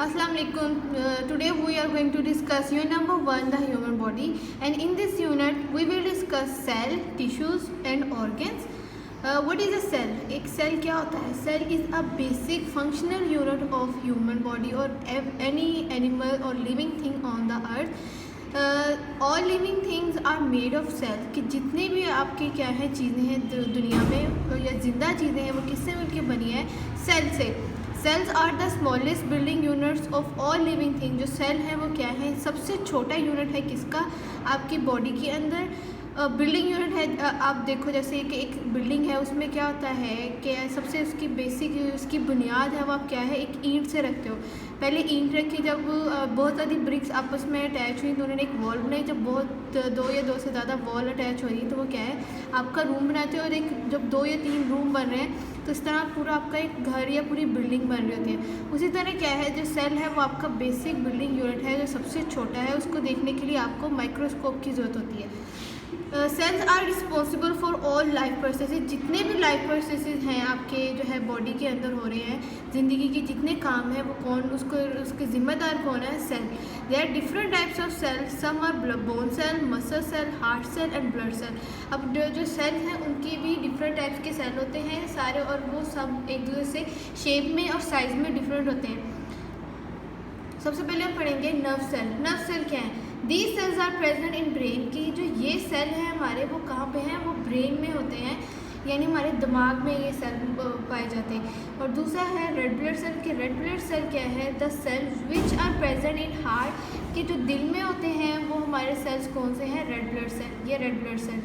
Assalamu alaikum. Today we are going to discuss unit number 1, the human body, and in this unit we will discuss cell, tissues and organs. What is a cell? एक cell क्या होता है? Cell is a basic functional unit of human body or any animal or living thing on the earth. All living things are made of cell. कि जितने भी आपके क्या है चीज़ें हैं दुनिया में या जिंदा चीज़ें हैं वो किससे मिलकर बनी है? सेल से. Cells are the smallest building units of all living thing. जो सेल है वो क्या है? सबसे छोटा यूनिट है किसका? आपकी बॉडी के अंदर बिल्डिंग यूनिट है. आप देखो जैसे कि एक बिल्डिंग है उसमें क्या होता है कि सबसे उसकी बेसिक उसकी बुनियाद है वो आप क्या है एक ईंट से रखते हो. पहले ईंट रखी, जब बहुत सारी ब्रिक्स आपस में अटैच हुई तो उन्होंने एक वॉल बनाई. जब बहुत दो या दो से ज़्यादा वॉल अटैच हो रही तो वो क्या है आपका रूम बनाते हो. और एक जब 2 या 3 रूम बन रहे हैं तो इस तरह पूरा आपका एक घर या पूरी बिल्डिंग बन रही होती है. उसी तरह क्या है जो सेल है वो आपका बेसिक बिल्डिंग यूनिट है जो सबसे छोटा है. उसको देखने के लिए आपको माइक्रोस्कोप की ज़रूरत होती है. Cells are responsible for all life processes. जितने भी लाइफ प्रोसेसेस हैं आपके जो है बॉडी के अंदर हो रहे हैं, ज़िंदगी के जितने काम हैं वो कौन उसके ज़िम्मेदार कौन है? Cell. There are different types of cells. Some are bone cell, muscle cell, heart cell and blood cell. अब जो सेल हैं उनकी भी डिफरेंट टाइप्स के सेल होते हैं सारे, और वो सब एक दूसरे से शेप में और साइज़ में डिफरेंट होते हैं. सबसे पहले हम पढ़ेंगे नर्व सेल. नर्व सेल क्या है? These cells are present in brain. की जो ये सेल हैं हमारे वो कहाँ पे हैं? वो ब्रेन में होते हैं, यानी हमारे दिमाग में ये सेल पाए जाते हैं. और दूसरा है रेड ब्लड सेल. के रेड ब्लड सेल क्या है? The cell which are present in heart. के जो दिल में होते हैं वो हमारे सेल्स कौन से हैं? Red blood cell. ये red blood cell.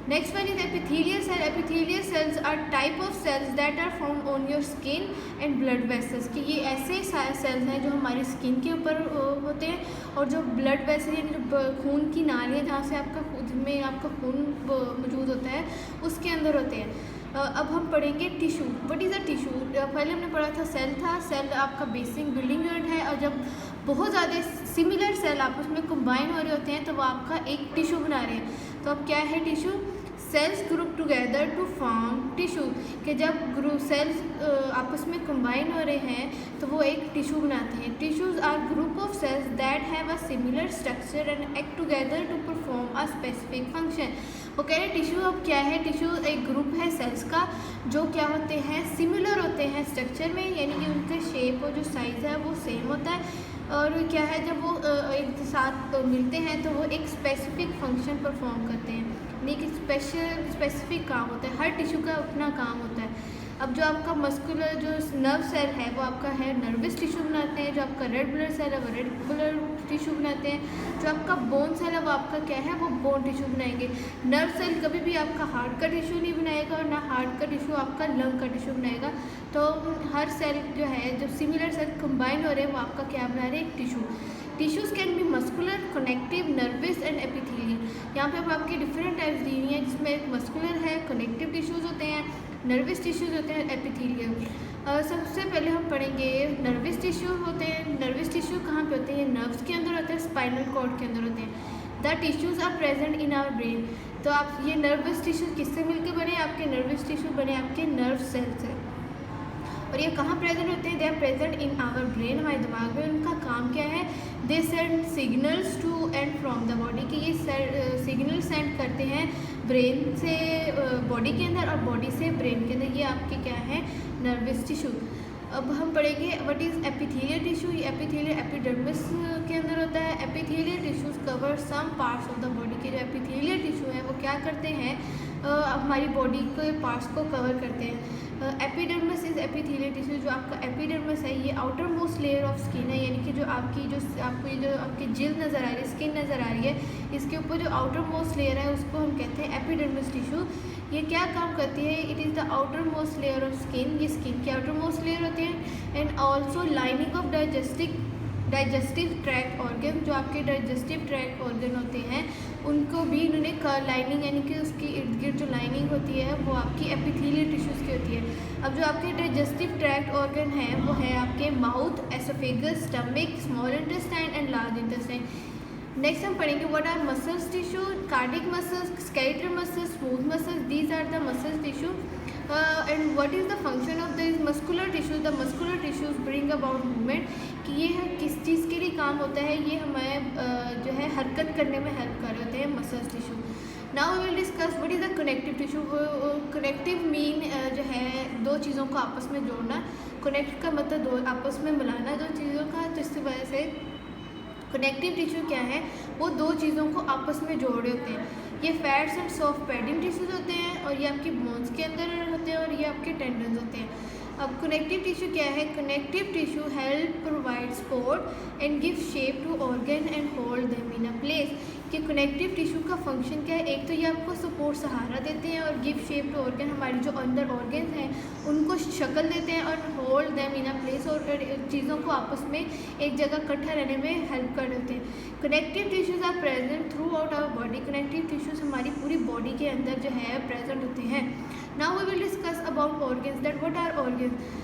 Next one is epithelial cell. Epithelial cells are type of cells that are found on your skin and blood vessels. कि ये ऐसे सेल्स हैं जो हमारी स्किन के ऊपर होते हैं और जो ब्लड वेसल यानी जो खून की नालियाँ जहाँ से आपका में आपका खून मौजूद होता है उसके अंदर होते हैं. अब हम पढ़ेंगे tissue. What is a tissue? पहले हमने पढ़ा था सेल था. सेल आपका बेसिक बिल्डिंग यूनिट है, और जब बहुत ज़्यादा सिमिलर सेल आपस में कंबाइन हो रहे होते हैं तो वो आपका एक टिश्यू बना रहे हैं. तो अब क्या है tissue? Cells group together to form tissue. कि जब ग्रुप सेल्स आपस में कंबाइन हो रहे हैं तो वो एक टिश्यू बनाते हैं. Tissues are group of cells that have a similar structure and act together to perform a specific function. वो कह रहे हैं टिश्यू अब क्या है? टिश्यू एक ग्रुप है सेल्स का जो क्या होते हैं सिमिलर होते हैं स्ट्रक्चर में, यानी कि उनके शेप और जो साइज़ है वो सेम होता है. और क्या है जब वो एक साथ मिलते हैं तो वो एक स्पेसिफिक फंक्शन परफॉर्म करते हैं, यानी कि स्पेसिफिक काम होता है. हर टिश्यू का अपना काम होता है. अब जो आपका मस्कुलर जो नर्व सेल है वो आपका है नर्वस टिश्यू बनाते हैं. जो आपका रेड ब्लड सेल है वो रेड ब्लड टिश्यू बनाते हैं. जो आपका बोन सेल है वो आपका क्या है? वो बोन टिश्यू बनाएंगे. नर्व सेल कभी भी आपका हार्ट का टिश्यू नहीं बनाएगा और ना हार्ट का टिश्यू आपका लंग का टिश्यू बनाएगा. तो हर सेल जो है जो सिमिलर सेल कंबाइन हो रहे हैं वो आपका क्या बना रहे हैं? एक tissue. Tissues can be muscular, connective, nervous and epithelial. यहाँ पे अब आपकी डिफरेंट टाइप्स दी हुई हैं जिसमें एक मस्कुलर है, कनेक्टिव टिश्यूज़ होते हैं, नर्वस टिश्यूज़ होते हैं, एपिथेलियल. सबसे पहले हम पढ़ेंगे नर्वस टिश्यू होते हैं. नर्वस टिश्यू कहाँ पे होते हैं? नर्व्स के अंदर होते हैं, स्पाइनल कॉर्ड के अंदर होते हैं. The tissues are present in our brain. तो आप ये नर्वस टिश्यू किससे मिलकर बने? आपके नर्वस टिश्यू बने आपके नर्व सेल से. और ये कहाँ प्रेजेंट होते हैं? They are present in our brain. हमारे दिमाग में. उनका काम क्या है? They send signals to and from the body. कि ये सिग्नल सेंड करते हैं ब्रेन से बॉडी के अंदर और बॉडी से ब्रेन के अंदर. ये आपके क्या है? Nervous tissue. अब हम पढ़ेंगे what is epithelial tissue. Epithelial epidermis के अंदर होता है. Epithelial tissues cover some parts of the body. के जो एपिथेलियल टिश्यू है वो क्या करते हैं? हमारी बॉडी के पार्ट्स को कवर करते हैं. Epidermis is epithelial tissue. जो आपका एपिडर्मिस है ये outer most layer of skin है, यानी कि जो आपकी जो आपकी जिल्द नज़र आ रही है, स्किन नज़र आ रही है, इसके ऊपर जो आउटर मोस्ट लेयर है उसको हम कहते हैं एपिडर्मिस टिश्यू. ये क्या काम करती है? It is the outer most layer of skin. ये स्किन की आउटर मोस्ट लेयर होती है. And also lining of digestive tract organ. जो आपके डाइजेस्टिव ट्रैक्ट ऑर्गन होते हैं उनको भी इन्होंने लाइनिंग, यानी कि उसकी इर्द गिर्द जो लाइनिंग होती है वो आपकी एपिथेलियल टिश्यूज़ की होती है. अब जो आपके डाइजेस्टिव ट्रैक्ट ऑर्गन हैं वो है आपके mouth, oesophagus, stomach, small intestine and large intestine. Next हम पढ़ेंगे what are muscles tissue. Cardiac muscles, skeletal muscles, smooth muscles, these are the muscles tissue. And what is the function of this muscular tissue? The muscular tissues bring about movement. कि ये किस चीज़ के लिए काम होता है। ये हमें जो है हरकत करने में हेल्प कर रहे होते हैं muscles tissue. Now we will discuss what is the connective tissue. Connective mean जो है दो चीज़ों को आपस में जोड़ना। कनेक्ट का मतलब दो आपस में मिलाना दो चीज़ों का। तो इस वजह से कनेक्टिव टिश्यू क्या है, वो दो चीज़ों को आपस में जोड़ रहे होते हैं। ये fats and soft padding tissues होते हैं और ये आपकी बोन्स के अंदर होते हैं और ये आपके टेंडन्स होते हैं। अब कनेक्टिव टिश्यू क्या है? Connective tissue help provide support and give shape to organ and hold them in a place. कि कनेक्टिव टिश्यू का फंक्शन क्या है? एक तो ये आपको सपोर्ट सहारा देते हैं और गिव शेप टू ऑर्गन, हमारी जो अंदर ऑर्गन हैं उनको शक्ल देते हैं, और hold them in a place, और चीज़ों को आपस में एक जगह इकट्ठा रहने में हेल्प कर देते हैं। Connective tissues are present throughout our body. Connective tissues हमारी पूरी बॉडी के अंदर जो है प्रेजेंट होते हैं। Now we will discuss about organs, that what are organs.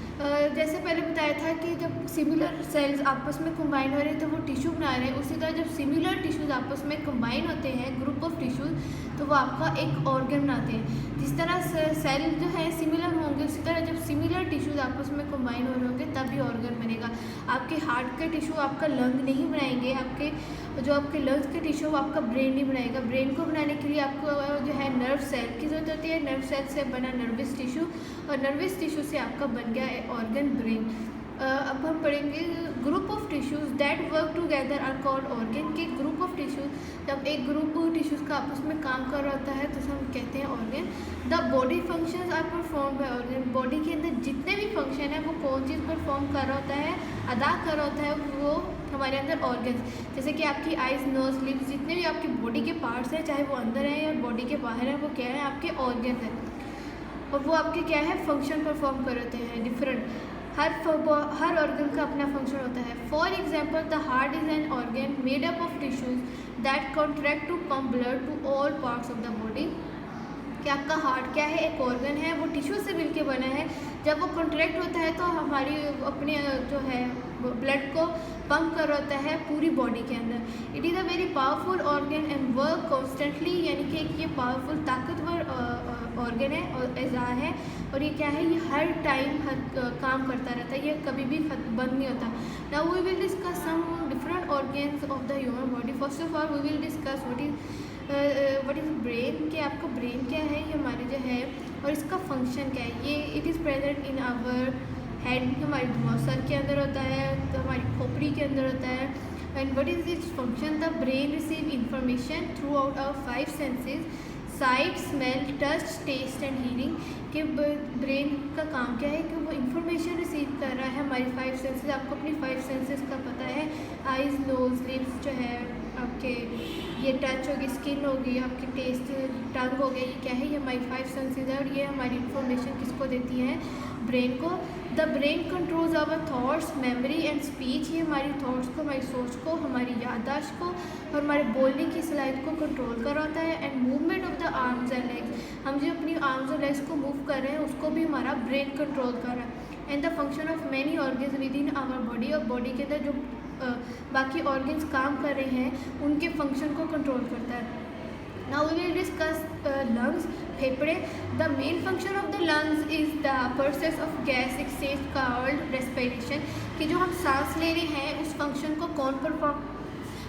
जैसे पहले बताया था कि जब सिमिलर सेल्स आपस में कंबाइन हो रहे हैं तो वो टिश्यू बना रहे हैं, उसी तरह जब सिमिलर टिश्यूज आपस में कंबाइन होते हैं, ग्रुप ऑफ टिश्यूज, तो वो आपका एक ऑर्गन बनाते हैं। जिस तरह सेल जो है सिमिलर होंगे, उसी तरह जब सिमिलर टिश्यूज आपस में कंबाइन हो रहे होंगे तभी ऑर्गन बनेगा। आपके हार्ट के टिश्यू आपका लंग नहीं बनाएंगे, आपके जो आपके लंग्स के टिश्यू वो आपका ब्रेन नहीं बनाएगा। ब्रेन को बनाने के लिए आपको जो है नर्व सेल की ज़रूरत होती है। नर्व सेल से बना नर्वस टिश्यू, और नर्वस टिश्यू से आपका बन गया है ऑर्गन ब्रेन। अब हम पढ़ेंगे group of tissues that work together are called organ. के ग्रुप ऑफ टिश्यूज, जब एक ग्रुप टिश्यूज का आपस में काम कर रहा होता है तो हम कहते हैं organ. The body functions are perform by organ. Body के अंदर जितने भी फंक्शन है वो कौन चीज़ परफॉर्म कर रहा होता है, अदा कर रहा होता है, वो हमारे अंदर ऑर्गन्स। जैसे कि आपकी आइज़, नोज, लिप्स, जितने भी आपकी बॉडी के पार्ट्स हैं, चाहे वो अंदर हैं या बॉडी के बाहर हैं, वो क्या है? आपके ऑर्गन्स हैं, और वो आपके क्या है? फंक्शन परफॉर्म कर होते हैं डिफरेंट। हर ऑर्गन का अपना फंक्शन होता है। For example the heart is an organ made up of tissues that contract to pump blood to all parts of the body. कि आपका हार्ट क्या है? एक ऑर्गन है, वो टिश्यू से मिलके बना है। जब वो कॉन्ट्रैक्ट होता है तो हमारी अपने जो है ब्लड को पंप कर होता है पूरी बॉडी के अंदर। It is a very powerful organ and work constantly. यानी कि ये पावरफुल ताकतवर ऑर्गन है और एज़ा है, और ये क्या है? ये हर टाइम काम करता रहता है, ये कभी भी बंद नहीं होता। Now we will discuss some different organs of the human body. First of all we will discuss what is brain. कि आपका ब्रेन क्या है? ये हमारे जो है, और इसका फंक्शन क्या है? ये it is present in our head, हमारे सर के अंदर होता है, तो हमारी खोपड़ी के अंदर होता है। And what is its function? The brain receive information throughout our 5 senses, sight, smell, touch, taste and hearing. कि ब्रेन का काम क्या है? कि वो इंफॉर्मेशन रिसीव कर रहा है हमारी 5 सेंसेस। आपको अपनी 5 सेंसेस का पता है, आइज़, नोज, लिप्स जो है आपके, ये टच होगी, स्किन होगी, आपकी टेस्ट, टंग हो गई, ये क्या है? ये हमारी 5 सेंसेस है, और ये हमारी इंफॉर्मेशन किसको देती है? ब्रेन को। The brain controls our thoughts, memory and speech. ये हमारी थॉट्स को, हमारी सोच को, हमारी याददाश्त को और हमारे बोलने की सलाहियत को कंट्रोल कर होता है। And movement of the arms and legs, हम जो अपनी आर्म्स और लेग्स को मूव कर रहे हैं उसको भी हमारा ब्रेन कंट्रोल कर रहा है। And the function of many organs within our body, और बॉडी के अंदर जो बाकी ऑर्गन्स काम कर रहे हैं उनके फंक्शन को कंट्रोल करता है। Now we will discuss lungs, फेफड़े। The main function of the lungs is the process of gas exchange called respiration. कि जो हम सांस ले रहे हैं उस फंक्शन को कौन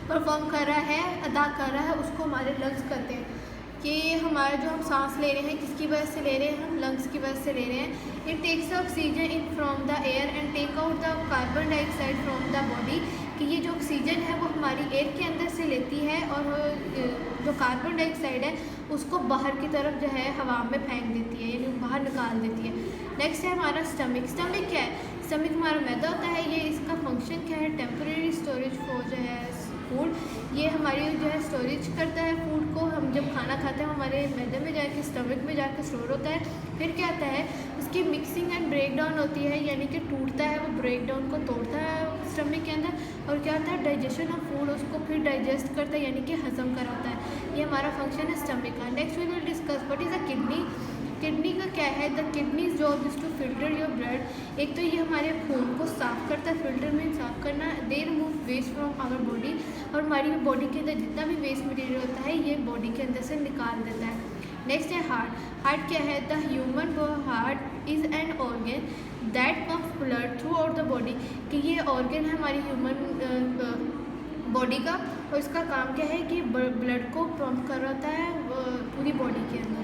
परफॉर्म कर रहा है, अदा कर रहा है, उसको हमारे लंग्स करते हैं। कि हमारा जो हम सांस ले रहे हैं किसकी वजह से ले रहे हैं? हम लंग्स की वजह से ले रहे हैं। It takes oxygen in from the air and take out the carbon dioxide from the body. कि ये जो ऑक्सीजन है वो हमारी एयर के अंदर से लेती है, और जो कार्बन डाइऑक्साइड है उसको बाहर की तरफ जो है हवा में फेंक देती है, यानी बाहर निकाल देती है। नेक्स्ट है हमारा स्टमक। स्टमक क्या है? स्टमक हमारा मैदा होता है। ये इसका फंक्शन क्या है? टेम्परेरी स्टोरेज फॉर जो है फूड। ये हमारी जो है स्टोरेज करता है फूड को। हम जब खाना खाते हैं हमारे मैदे में जाके स्टमक में जाकर स्टोर होता है। फिर क्या आता है? उसकी मिक्सिंग एंड ब्रेक डाउन होती है, यानी कि टूटता है, वो ब्रेक डाउन को तोड़ता है स्टमक के अंदर, और क्या होता है? डाइजेशन ऑफ फूड, उसको फिर डाइजेस्ट करता है, यानी कि हजम कराता है। ये हमारा फंक्शन है स्टमक का। Next we will discuss what is a kidney. Kidney का क्या है? The kidneys job is to filter your blood. एक तो ये हमारे खून को साफ़ करता है, फिल्टर में साफ़ करना। They remove waste from our body, और हमारी बॉडी के अंदर जितना भी वेस्ट मटेरियल होता है ये बॉडी के अंदर से निकाल देता है। नेक्स्ट है हार्ट। हार्ट क्या है? The human heart is an organ that pumps blood through out the body, कि ये ऑर्गन है हमारी ह्यूमन बॉडी का, और इसका काम क्या है कि ब्लड को पंप कराता है पूरी बॉडी के अंदर।